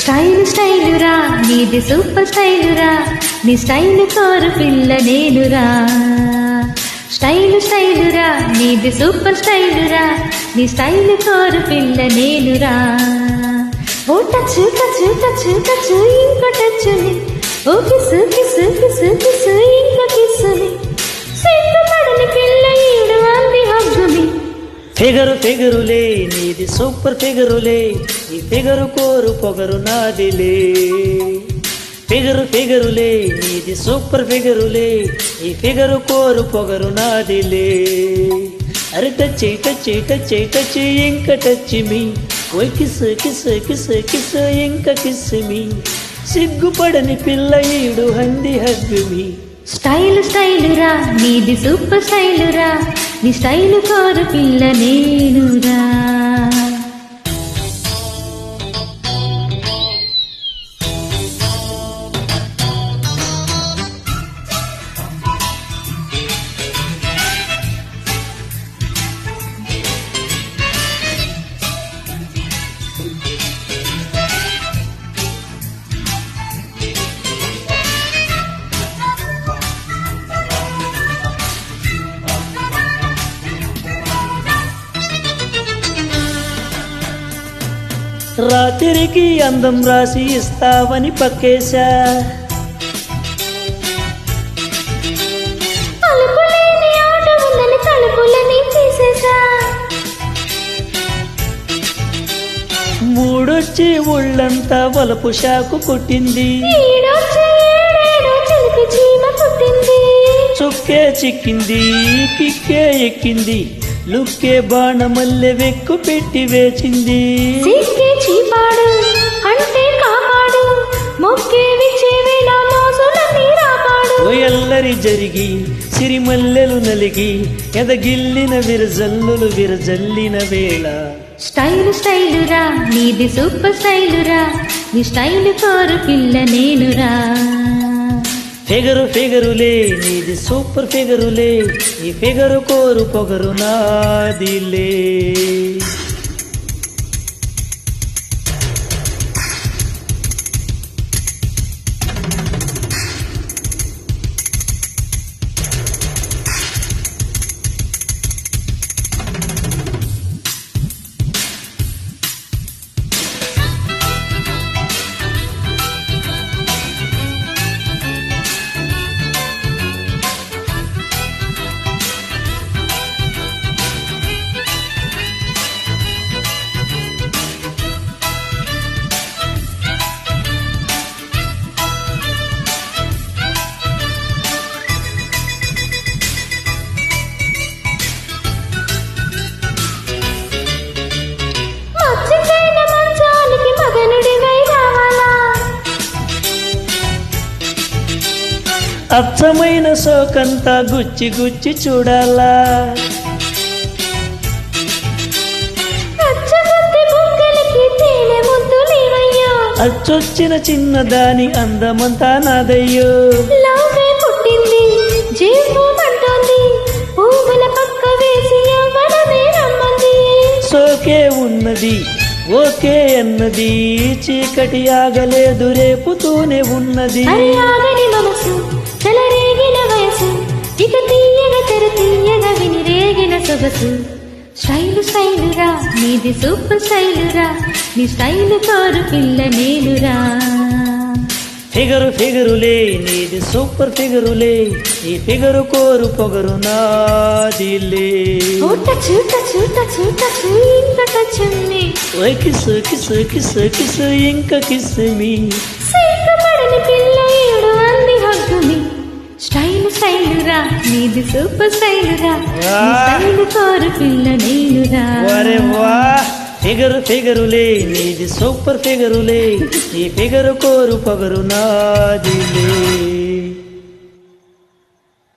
Style స్టైలురా నీది super స్టైలురా, నీ style కోరు పిల్ల నేనురా. స్టైల్ స్టైలురా నీది సూపర్ స్టైలురా, నీ స్టైల్ కోరు పిల్ల నేనురా. ఓ టచ్ టచ్ టచ్ టచ్ ఇంకో టచ్ మీ, ఓ కిసు కిసు కిసు కిసు ఇంకో కిసు మీ, సిగ్గుపడని పిల్ల ఈడు అంది హగ్గు మీ. ఫిగరు ఫిగరులే నీది సూపర్ ఫిగరులే, ఈ ఫిగరు కోరు పొగరు నాదిలే. ఫిగరు ఫిగరులే నీది సూపర్ ఫిగరులే, ఈ ఫిగరు కోరు పొగరు నాదిలే. అరే టచ్ టచ్ టచ్ టచ్ ఇంక టచ్ మీ, ఓయ్ కిస్ కిస్ కిస్ కిస్ ఇంక కిస్ మీ, సిగ్గుపడని పిల్ల ఈడు హంది హగ్గు మీ. స్టైల్ స్టైలురా నీది సూపర్ స్టైలురా, నీ స్టైల్ కోరు పిల్ల నేనురా. రాత్రికి అందం రాసి ఇస్తావని పక్కేశా, తలుపులేని ఆట ఉందని తలుపులని తీసేశా. మూడొచ్చి ఒళ్ళంతా వలపు షాకు కొట్టింది, ఈడొచ్చి ఏడేడో చిలిపి చీమ పుట్టింది. చుక్కే చిక్కింది కిక్కే ఎక్కింది, లుక్కే బాణమల్లె వెక్కు పెట్టి వేచింది. సిక్కే చీపాడు అంటే కాపాడు, మొక్కే విచ్చేవేళ మోసులన్నీ రాపాడు. ఎల్లరి జరిగి సిరిమల్లెలు నలిగి ఎదగిల్లిన విరజల్లులు విరజల్లిన వేళ. స్టైల్ స్టైలురా నీది సూపర్ స్టైలురా, నీ స్టైల్ కోరు పిల్ల నేనురా. ఫిగరు ఫిగరులే నీది సూపర్ ఫిగరులే, ఈ ఫిగరు కోరు పొగరు నాదిలే. అచ్చమైన సోకంతా గుచ్చి గుచ్చి చూడాలా, అచ్చొచ్చిన చిన్నదాని అందమంతా నాదయ్యో. పుట్టింది జీవమంటోంది, పువ్వుల పక్క వేసి ఎవరమే రమ్మంది. సోకే ఉన్నది ఓకే అన్నది, చీకటి ఆగలేదు రేపుతూనే ఉన్నది. ఆగని మనసు చెలరేగిన వయసు, ఇక తీయగా తెర తీయగా విని రేగిన సొగసు. స్టైలు స్టైలురా నీది సూపర్ స్టైలురా, నీ స్టైల్ కోరు పిల్ల నేనురా. ఫిగరు ఫిగరులే నీది సూపర్ ఫిగరులే, ఈ ఫిగరు కోరు పొగరు నాదిలే. ఓ టచ్ టచ్ టచ్ టచ్ ఇంక టచ్ మీ, ఓయ్ కిస్ కిస్ కిస్ కిస్ ఇంక కిస్ మీ, సిగ్గుపడని పిల్ల ఈడు అంది హగ్గు మీ. స్టైల్ స్టైలురా నీది సూపర్ స్టైలురా, నీ స్టైల్ కోరు పిల్ల నేనురా. వరే వా ఫిగరు ఫిగరులే నీది సూపర్ ఫిగరులే, ఈ ఫిగరు కోరు పొగరు నాదిలే.